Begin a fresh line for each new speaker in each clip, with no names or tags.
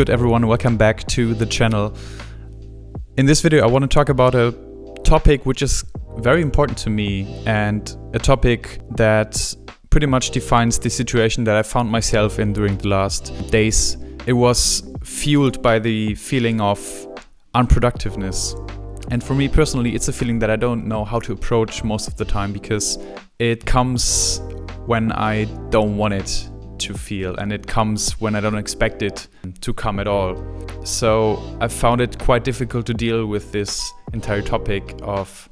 good, everyone? Welcome back to the channel. In this video, I want to talk about a topic which is very important to me and a topic that pretty much defines the situation that I found myself in during the last days. It was fueled by the feeling of unproductiveness. And for me personally, it's a feeling that I don't know how to approach most of the time because it comes when I don't want it to feel, and it comes when I don't expect it to come at all. So I found it quite difficult to deal with this entire topic of,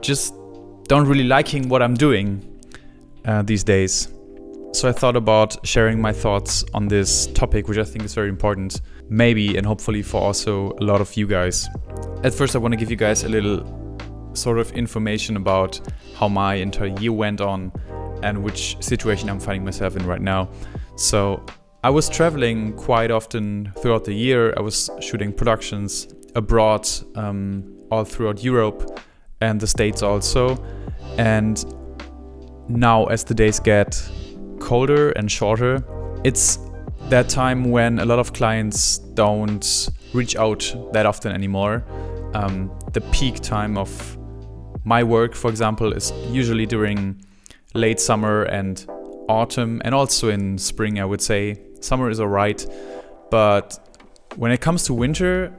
just don't really liking what I'm doing these days. So I thought about sharing my thoughts on this topic, which I think is very important, maybe and hopefully for also a lot of you guys. At first, I want to give you guys a little sort of information about how my entire year went on and which situation I'm finding myself in right now. So I was traveling quite often throughout the year. I was shooting productions abroad, all throughout Europe and the States also. And now as the days get colder and shorter, it's that time when a lot of clients don't reach out that often anymore. The peak time of my work, for example, is usually during late summer and autumn, and also in spring, I would say. Summer is alright, but when it comes to winter,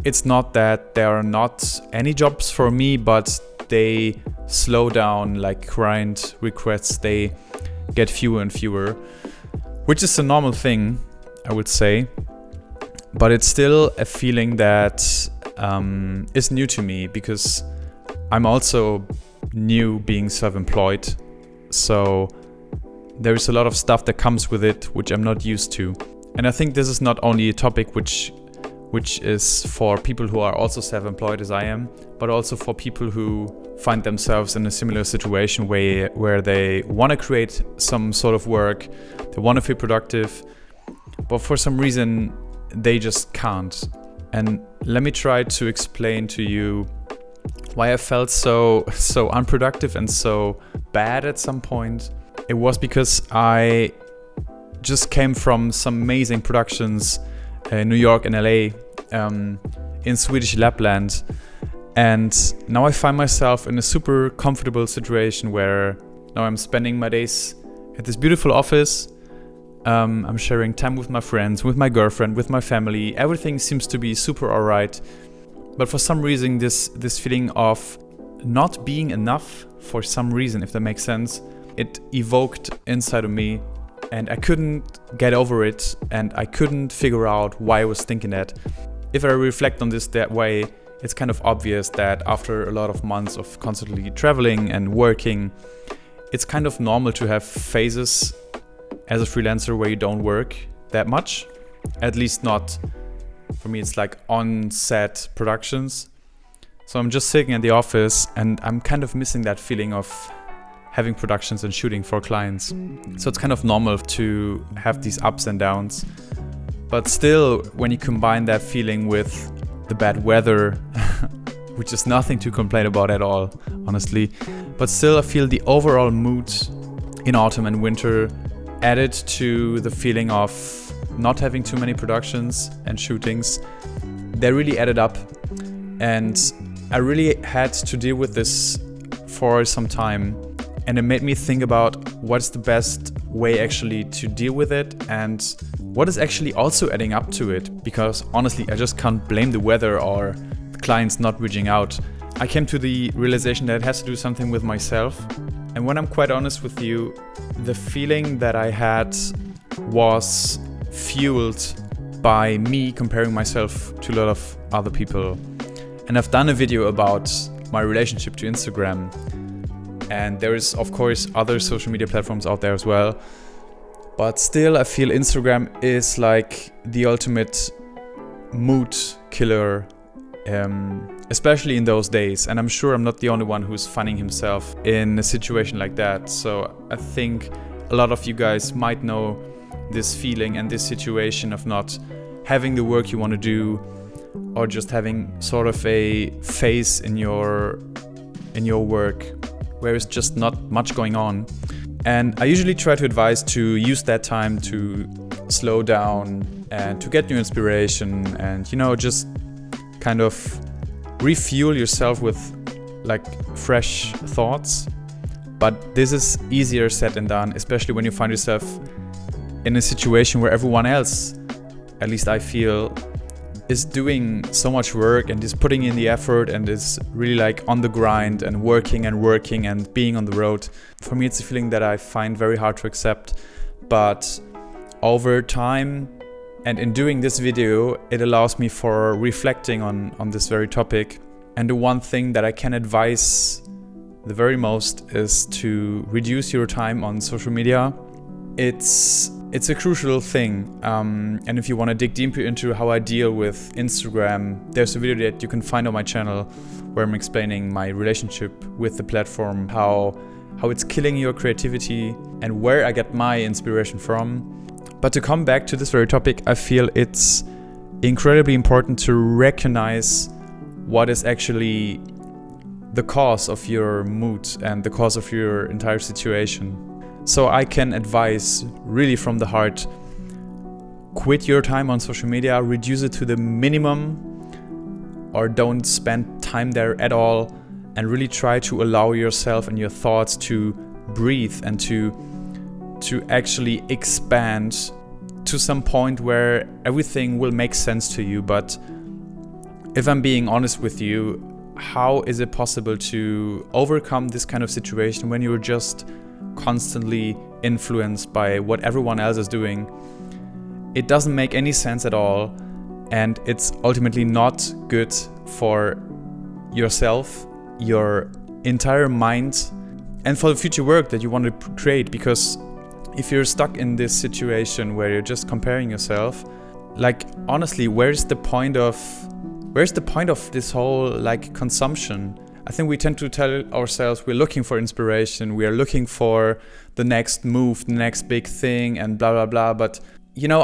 it's not that there are not any jobs for me, but they slow down, like client requests, they get fewer and fewer, which is a normal thing, I would say. But it's still a feeling that is new to me because I'm also new being self-employed. So there's a lot of stuff that comes with it which I'm not used to. And I think this is not only a topic which is for people who are also self-employed as I am, but also for people who find themselves in a similar situation where they want to create some sort of work, they want to feel productive, but for some reason they just can't. And let me try to explain to you why I felt so unproductive and so bad at some point. It was because I just came from some amazing productions in New York and LA, in Swedish Lapland, and now I find myself in a super comfortable situation where now I'm spending my days at this beautiful office. I'm sharing time with my friends, with my girlfriend, with my family. Everything seems to be super alright. But for some reason, this feeling of not being enough, for some reason, if that makes sense, it evoked inside of me, and I couldn't get over it, and I couldn't figure out why I was thinking that. If I reflect on this that way, it's kind of obvious that after a lot of months of constantly traveling and working, it's kind of normal to have phases as a freelancer where you don't work that much, at least not. For me, it's like on-set productions. So I'm just sitting in the office and I'm kind of missing that feeling of having productions and shooting for clients. So it's kind of normal to have these ups and downs. But still, when you combine that feeling with the bad weather, which is nothing to complain about at all, honestly, but still I feel the overall mood in autumn and winter added to the feeling of not having too many productions and shootings, they really added up. And I really had to deal with this for some time. And it made me think about what's the best way actually to deal with it and what is actually also adding up to it. Because honestly, I just can't blame the weather or the clients not reaching out. I came to the realization that it has to do something with myself. And when I'm quite honest with you, the feeling that I had was fueled by me comparing myself to a lot of other people. And I've done a video about my relationship to Instagram. And there is, of course, other social media platforms out there as well. But still, I feel Instagram is like the ultimate mood killer, especially in those days. And I'm sure I'm not the only one who's finding himself in a situation like that. So I think a lot of you guys might know this feeling and this situation of not having the work you want to do, or just having sort of a phase in your work where it's just not much going on. And I usually try to advise to use that time to slow down and to get new inspiration and, just kind of refuel yourself with like fresh thoughts. But this is easier said than done, especially when you find yourself in a situation where everyone else, at least I feel, is doing so much work and is putting in the effort and is really like on the grind and working and being on the road. For me, it's a feeling that I find very hard to accept. But over time and in doing this video, it allows me for reflecting on this very topic. And the one thing that I can advise the very most is to reduce your time on social media. It's a crucial thing, and if you want to dig deeper into how I deal with Instagram, there's a video that you can find on my channel where I'm explaining my relationship with the platform, how it's killing your creativity and where I get my inspiration from. But to come back to this very topic, I feel it's incredibly important to recognize what is actually the cause of your mood and the cause of your entire situation. So I can advise really from the heart, quit your time on social media, reduce it to the minimum, or don't spend time there at all, and really try to allow yourself and your thoughts to breathe and to actually expand to some point where everything will make sense to you. But if I'm being honest with you, how is it possible to overcome this kind of situation when you're just constantly influenced by what everyone else is doing? It doesn't make any sense at all, and it's ultimately not good for yourself, your entire mind, and for the future work that you want to create. Because if you're stuck in this situation where you're just comparing yourself, like honestly, where's the point of this whole like consumption? I think we tend to tell ourselves we're looking for inspiration, we are looking for the next move, the next big thing, and blah, blah, blah. But,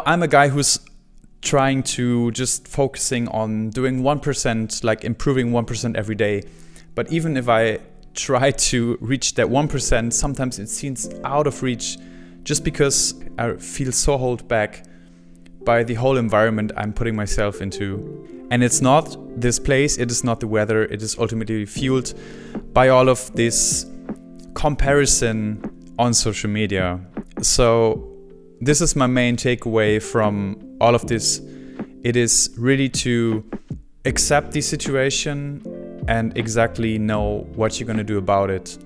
I'm a guy who's trying to just focusing on doing 1%, like improving 1% every day. But even if I try to reach that 1%, sometimes it seems out of reach just because I feel so held back by the whole environment I'm putting myself into. And it's not this place, it is not the weather, it is ultimately fueled by all of this comparison on social media. So this is my main takeaway from all of this. It is really to accept the situation and exactly know what you're going to do about it.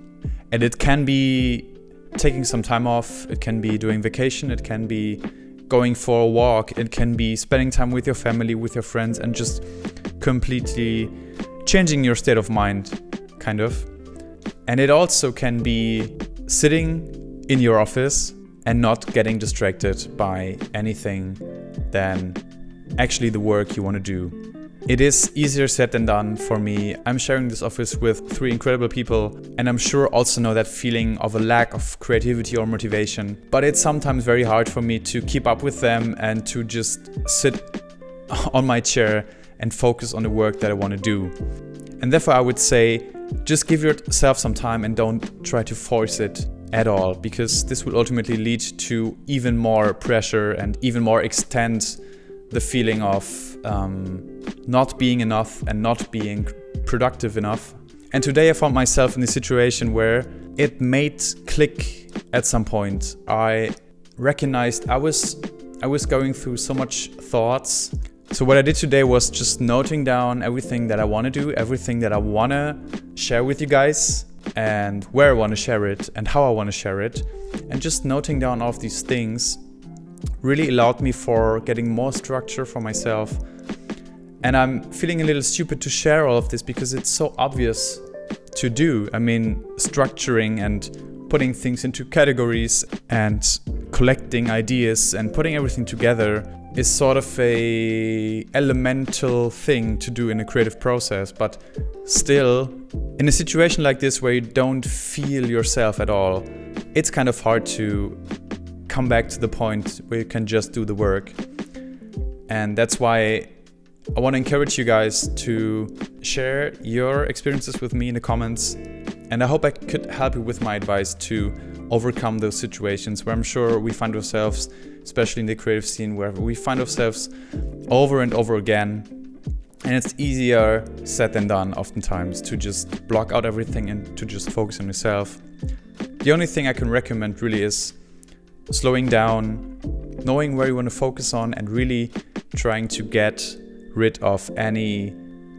And it can be taking some time off, it can be doing vacation, it can be going for a walk, it can be spending time with your family, with your friends, and just completely changing your state of mind, kind of. And it also can be sitting in your office and not getting distracted by anything than actually the work you want to do. It is easier said than done for me. I'm sharing this office with 3 incredible people, and I'm sure also know that feeling of a lack of creativity or motivation. But it's sometimes very hard for me to keep up with them and to just sit on my chair and focus on the work that I want to do. And therefore I would say, just give yourself some time and don't try to force it at all, because this will ultimately lead to even more pressure and even more extend the feeling of not being enough and not being productive enough. And today I found myself in a situation where it made click at some point. I recognized I was going through so much thoughts. So what I did today was just noting down everything that I want to do, everything that I want to share with you guys, and where I want to share it and how I want to share it. And just noting down all of these things really allowed me for getting more structure for myself. And I'm feeling a little stupid to share all of this because it's so obvious to do. I mean, structuring and putting things into categories and collecting ideas and putting everything together is sort of a elemental thing to do in a creative process. But still, in a situation like this where you don't feel yourself at all, it's kind of hard to come back to the point where you can just do the work. And that's why I want to encourage you guys to share your experiences with me in the comments. And I hope I could help you with my advice to overcome those situations where I'm sure we find ourselves, especially in the creative scene, where we find ourselves over and over again. And it's easier said than done oftentimes to just block out everything and to just focus on yourself. The only thing I can recommend really is slowing down, knowing where you want to focus on, and really trying to get rid of any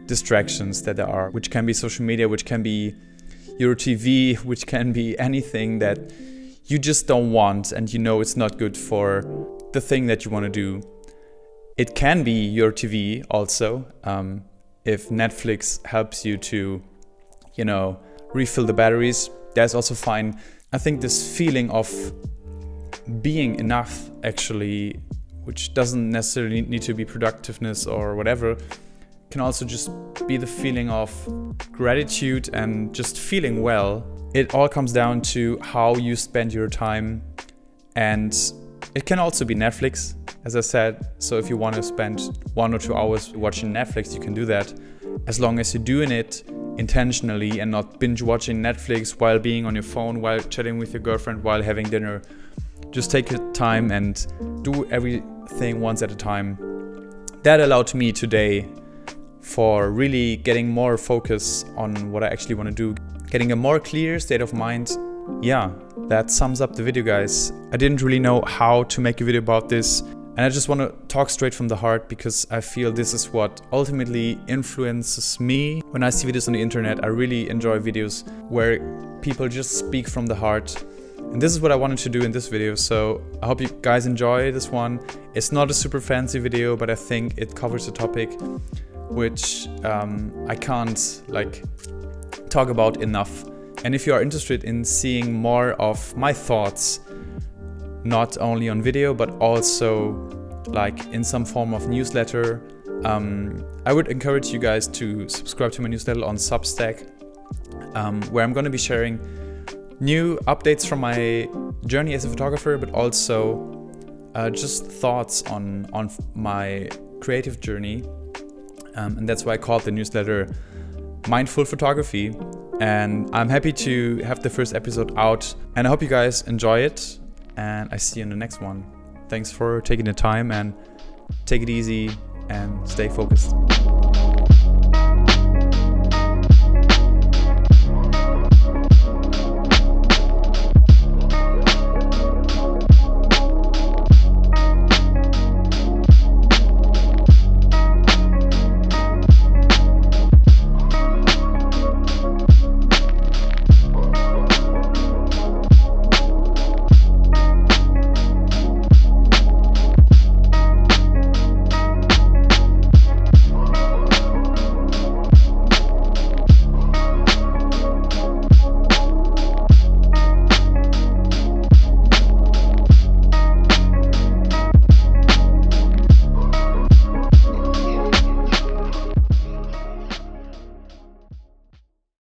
distractions that there are, which can be social media, which can be your TV, which can be anything that you just don't want and you know it's not good for the thing that you want to do. It can be your TV also, if Netflix helps you to, refill the batteries, that's also fine. I think this feeling of being enough, actually, which doesn't necessarily need to be productiveness or whatever, can also just be the feeling of gratitude and just feeling well. It all comes down to how you spend your time, and it can also be Netflix, as I said. So if you want to spend 1 or 2 hours watching Netflix, you can do that, as long as you're doing it intentionally and not binge watching Netflix while being on your phone, while chatting with your girlfriend, while having dinner. Just take your time and do everything once at a time. That allowed me today for really getting more focus on what I actually want to do, getting a more clear state of mind. Yeah, that sums up the video, guys. I didn't really know how to make a video about this, and I just want to talk straight from the heart, because I feel this is what ultimately influences me. When I see videos on the internet, I really enjoy videos where people just speak from the heart. And this is what I wanted to do in this video, so I hope you guys enjoy this one. It's not a super fancy video, but I think it covers a topic which I can't talk about enough. And if you are interested in seeing more of my thoughts, not only on video but also in some form of newsletter, I would encourage you guys to subscribe to my newsletter on Substack, where I'm going to be sharing new updates from my journey as a photographer, but also just thoughts on my creative journey. And that's why I called the newsletter Mindful Photography. And I'm happy to have the first episode out, and I hope you guys enjoy it, and I see you in the next one. Thanks for taking the time, and take it easy and stay focused.